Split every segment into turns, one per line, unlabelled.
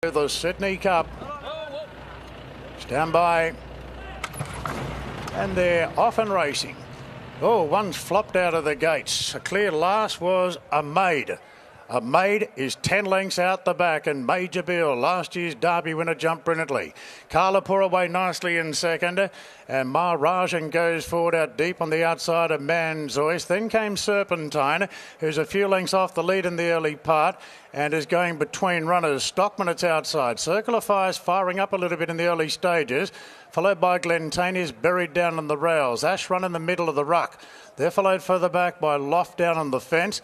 The Sydney Cup. Stand by. And they're off and racing. Oh, one's flopped out of the gates. A clear last was a maid. A maid is 10 lengths out the back, and Major Bill, last year's Derby winner, jumped brilliantly. Carlapur away nicely in second, and Maharajan goes forward out deep on the outside of Manzois. Then came Serpentine, who's a few lengths off the lead in the early part and is going between runners. Stockman, it's outside. Circle of Fire's firing up a little bit in the early stages, followed by Glentanius buried down on the rails. Ash Run in the middle of the ruck. They're followed further back by Loft down on the fence.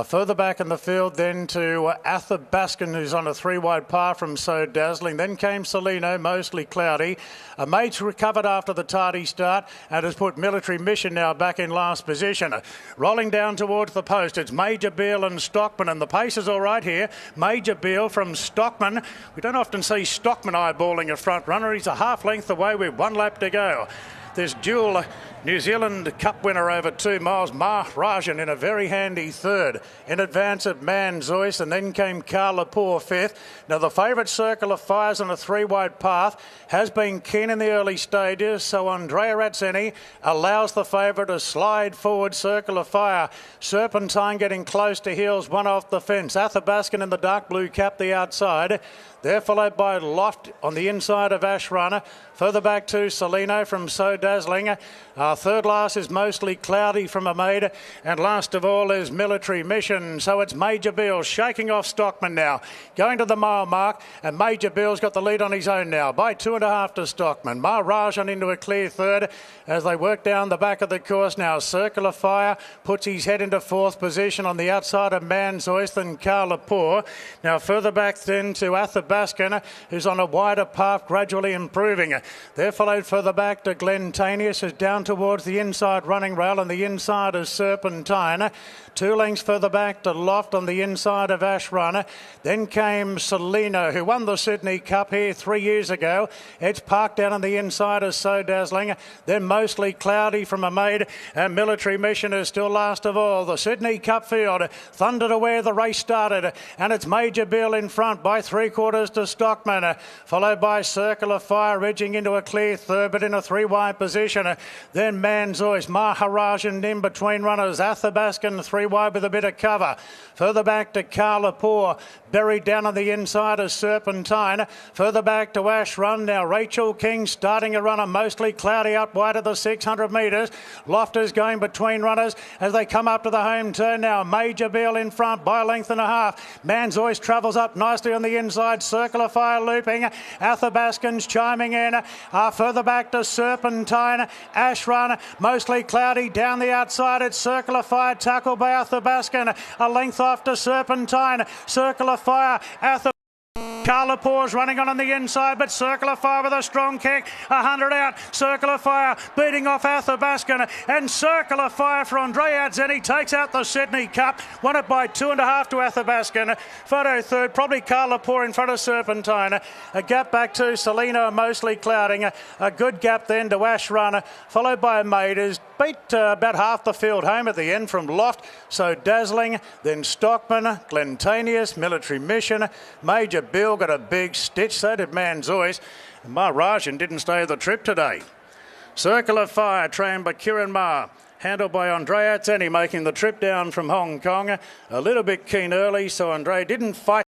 Further back in the field then to Athabaskan, who's on a 3-wide par from So Dazzling. Then came Salino, mostly cloudy. A mate's recovered after the tardy start and has put Military Mission now back in last position. Rolling down towards the post, it's Major Beale and Stockman, and the pace is all right here. Major Beale from Stockman. We don't often see Stockman eyeballing a front runner. He's a half length away with 1 lap to go. This dual New Zealand Cup winner over 2 miles, Maharajan, in a very handy third, in advance of Manzois, and then came Carlapur fifth. Now the favourite Circle of Fire's on a 3-wide path, has been keen in the early stages, so Andrea Atzeni allows the favourite to slide forward. Circle of Fire, Serpentine getting close to heels, 1 off the fence. Athabaskan in the dark blue cap the outside. They're followed by Loft on the inside of Ash Runner. Further back to Salino from So Dazzling. Third last is Mostly Cloudy from a maid. And last of all is Military Mission. So it's Major Bill shaking off Stockman now. Going to the mile mark, and Major Bill's got the lead on his own now by 2.5 to Stockman. Maharajan into a clear third as they work down the back of the course now. Circle of Fire puts his head into 4th position on the outside of Manzois and Carlapur. Now further back then to Athabaskan, who's on a wider path, gradually improving. They're followed further back to Glentanius, who's down towards the inside running rail, and the inside of Serpentine. 2 lengths further back to Loft on the inside of Ash Runner. Then came Salino, who won the Sydney Cup here 3 years ago. It's parked down on the inside of So Dazzling. Then Mostly Cloudy from a maid, and Military Mission is still last of all. The Sydney Cup field thundered to where the race started, and it's Major Bill in front by 3/4 to Stockman, followed by Circle of Fire edging into a clear third, but in a 3-wide position. Then Manzois, Maharajan in between runners. Athabaskan 3-wide with a bit of cover. Further back to Carlapur, buried down on the inside of Serpentine. Further back to Ash Run now. Rachel King starting a runner, Mostly Cloudy out wide of the 600 metres. Loft is going between runners as they come up to the home turn now. Major Bill in front by 1.5 lengths. Manzois travels up nicely on the inside. Circle of Fire looping. Athabaskan's chiming in. Further back to Serpentine. Ash Run, Mostly Cloudy down the outside. It's Circle of Fire tackled by Athabaskan. A length off to Serpentine. Circle of Fire. Carlapur's running on the inside, but Circle of Fire with a strong kick. 100 out. Circle of Fire beating off Athabaskan, and Circle of Fire for Andrea Atzeni takes out the Sydney Cup. Won it by 2.5 to Athabaskan. Photo third, probably Carlapur in front of Serpentine. A gap back to Salino, Mostly Clouding. A good gap then to Ash Runner, followed by a maid who's beat about half the field home at the end from Loft. So Dazzling, then Stockman, Glentanius, Military Mission, Major Bill got a big stitch, so did Manzois. Maharajan didn't stay the trip today. Circle of Fire, trained by Ciaron Maher, handled by Andrea Atzeni, making the trip down from Hong Kong. A little bit keen early, so Andrea didn't fight.